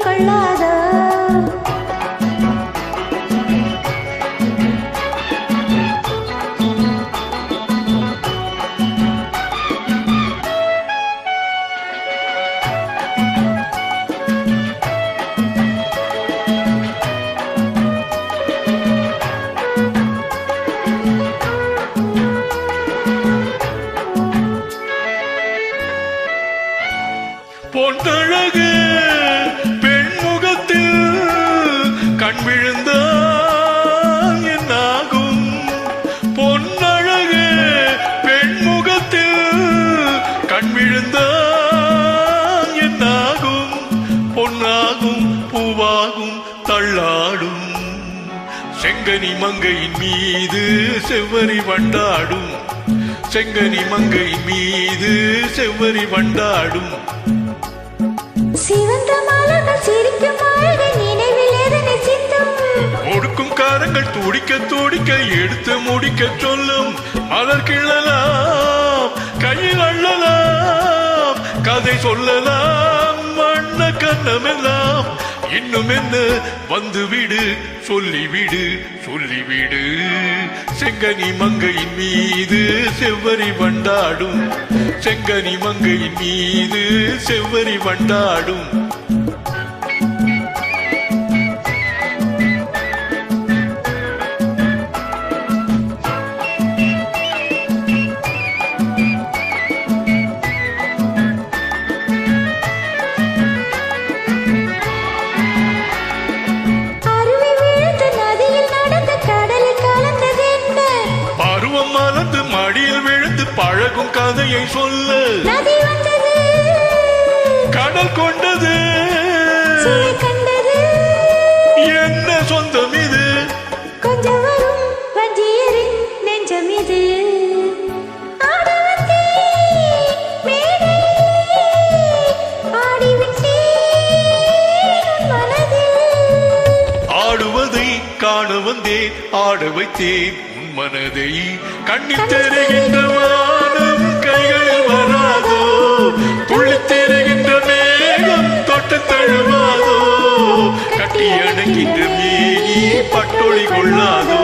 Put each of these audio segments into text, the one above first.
கொள்ளாதோ பொன்னழகு பெண்முகத்தில் கண் விழுந்தால் என்னாகும் பொன்னழகு பெண்முகத்தில் கண் விழுந்தால் என்னாகும் பொன்னாகும் பூவாகும் தள்ளாடும் செங்கனி மங்கையின் மீது செவ்வரி வண்டாடும் செங்கனி மங்கையின் மீது செவ்வரி வண்டாடும் சிவந்த மலர்கள் சிரிக்கும் அழகை நினைவில் எதனை சிந்தும் ஒடுக்கும் காரங்கள் துடிக்க துடிக்க எடுத்து முடிக்க சொல்லும் மலர் கிள்ளலாம் கையில் அள்ளலாம் கதை சொல்லலாம் வண்ண கண்ணமெல்லாம் இன்னும் என்ன வந்துவிடு சொல்லிவிடு சொல்லிவிடு செங்கனி மங்கையின் மீது செவ்வரி வண்டாடும் செங்கனி மங்கையின் மீது செவ்வரி வண்டாடும் மலர்ந்து மடியில் விழுந்து பழகும் கதையை சொல்ல நதி வந்தது கடல் கொண்டது சுவை கண்டது என்ன சொந்தம் இது கொஞ்சம் வரும் வஞ்சியரின் நெஞ்சம் இது ஆடுவதை காண வந்தேன் ஆட வைத்தேன் மனதை கண்ணில் தெரிகின்ற வானம் கைகளில் வராதோ துள்ளி தெரிகின்ற மேகம் தொட்டு தழுவாதோ கட்டி அணைக்கின்ற மேனி பட்டொளி கொள்ளாதோ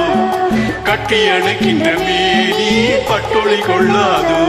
கட்டி அணைக்கின்ற மேனி பட்டொளி கொள்ளாதோ